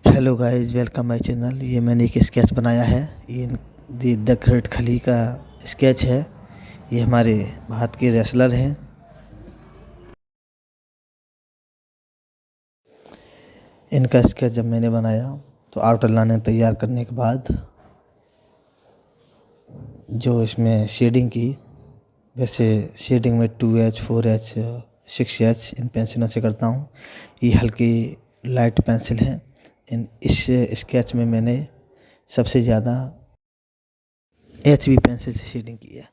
Hello guys, welcome my channel. ये मैंने एक स्केच बनाया है। ये द ग्रेट खली का स्केच है। ये हमारे भारत के रेसलर हैं। इनका स्केच जब मैंने बनाया तो आउटर लाइन तैयार करने के बाद जो इसमें शेडिंग की, वैसे शेडिंग में 2H 4H 6H इन पेंसिलों से करता हूँ। ये हल्की लाइट पेंसिल हैं। इस स्केच में मैंने सबसे ज़्यादा HB पेंसिल से शेडिंग की है।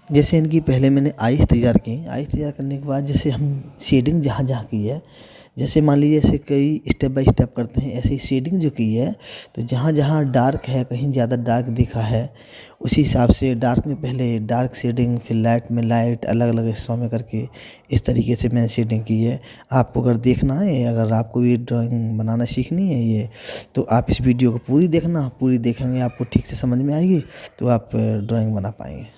जैसे इनकी पहले मैंने आइस तैयार की। आइस तैयार करने के बाद जैसे हम शेडिंग जहाँ जहाँ की है, जैसे मान लीजिए ऐसे कई स्टेप बाय स्टेप करते हैं, ऐसे ही शेडिंग जो की है तो जहाँ जहाँ डार्क है, कहीं ज़्यादा डार्क दिखा है, उसी हिसाब से डार्क में पहले डार्क शेडिंग, फिर लाइट में लाइट, अलग अलग हिस्सों में करके इस तरीके से मैंने शेडिंग की है। आपको अगर देखना है, अगर आपको भी ड्राइंग बनाना सीखनी है ये, तो आप इस वीडियो को पूरी देखना। पूरी देखेंगे आपको ठीक से समझ में आएगी तो आप ड्राइंग बना पाएंगे।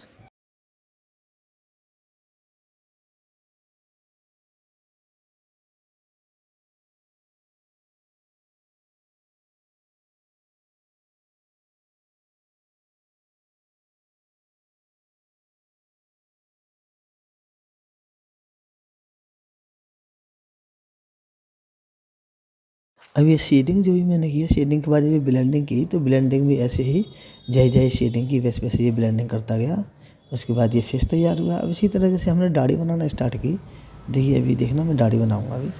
अब ये शेडिंग जो भी मैंने की है, शेडिंग के बाद जब ये ब्लेंडिंग की तो ब्लेंडिंग भी ऐसे ही जय जय शेडिंग की वैसे वैसे ये ब्लेंडिंग करता गया। उसके बाद ये फेस तैयार हुआ। अब इसी तरह जैसे हमने दाढ़ी बनाना स्टार्ट की, देखिए अभी देखना मैं दाढ़ी बनाऊंगा अभी।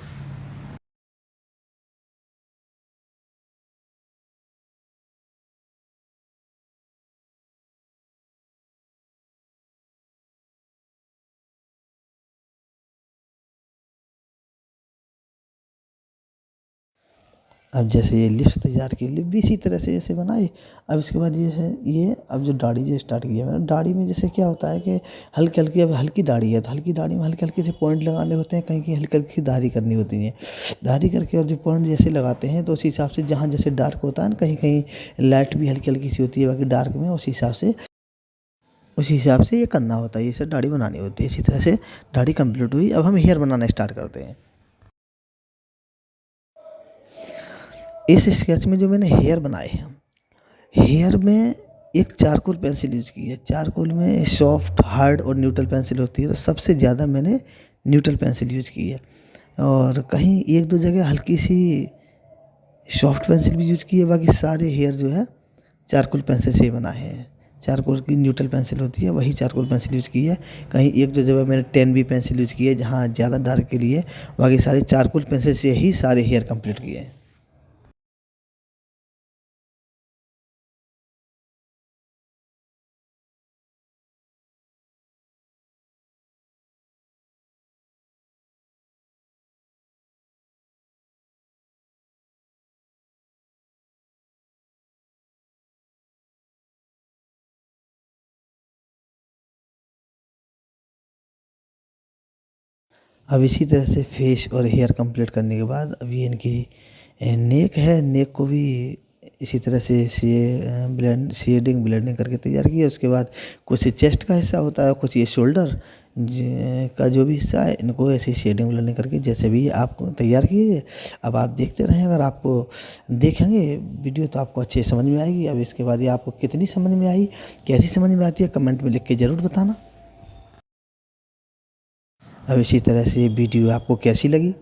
अब जैसे ये लिप्स तैयार की, लिप भी इसी तरह से जैसे बनाए। अब इसके बाद ये है, ये अब जो दाढ़ी जो स्टार्ट किया मैंने, दाढ़ी में जैसे क्या होता है कि हल्की हल्की, अब हल्की दाढ़ी है तो हल्की दाढ़ी में हल्के हल्के से पॉइंट लगाने होते हैं, कहीं कहीं हल्की हल्की दाढ़ी करनी होती है। दाढ़ी करके और जो पॉइंट जैसे लगाते हैं तो उसी हिसाब से जहाँ जैसे डार्क होता है ना, कहीं कहीं लाइट भी हल्की हल्की सी होती है, बाकी डार्क में उसी हिसाब से ये करना होता है। ये सब दाढ़ी बनानी होती है। इसी तरह से दाढ़ी कंप्लीट हुई। अब हम हेयर बनाना स्टार्ट करते हैं। इस स्केच में जो मैंने हेयर बनाए हैं, हेयर में एक चारकोल पेंसिल यूज़ की है। चारकोल में सॉफ्ट, हार्ड और न्यूट्रल पेंसिल होती है, तो सबसे ज़्यादा मैंने न्यूट्रल पेंसिल यूज़ की है। और कहीं एक दो जगह हल्की सी सॉफ्ट पेंसिल भी यूज़ की है। बाकी सारे हेयर जो है चारकोल पेंसिल से ही बनाए हैं। चारकोल की न्यूट्रल पेंसिल होती है, वही चारकोल पेंसिल यूज़ की है। कहीं एक दो जगह मैंने 10B पेंसिल यूज़ की है, जहाँ ज़्यादा डार्क के लिए। बाकी सारे चारकोल पेंसिल से ही सारे हेयर कंप्लीट किए हैं। अब इसी तरह से फेस और हेयर कंप्लीट करने के बाद अब ये इनकी नेक है। नेक को भी इसी तरह से शेडिंग ब्लेंडिंग करके तैयार किया। उसके बाद कुछ चेस्ट का हिस्सा होता है, कुछ ये शोल्डर का जो भी हिस्सा है, इनको ऐसे शेडिंग ब्लेंडिंग करके जैसे भी आप तैयार किए। अब आप देखते रहें, अगर आपको देखेंगे वीडियो तो आपको अच्छे समझ में आएगी। अब इसके बाद ये आपको कितनी समझ में आई, कैसी समझ में आती है, कमेंट में लिख के ज़रूर बताना। अब इसी तरह से ये वीडियो आपको कैसी लगी,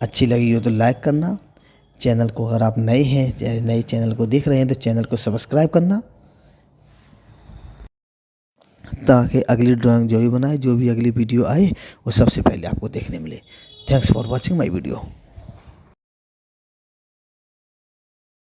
अच्छी लगी हो तो लाइक करना। चैनल को, अगर आप नए हैं, नए चैनल को देख रहे हैं, तो चैनल को सब्सक्राइब करना, ताकि अगली ड्राइंग जो भी बनाए, जो भी अगली वीडियो आए, वो सबसे पहले आपको देखने मिले। Thanks for watching my video.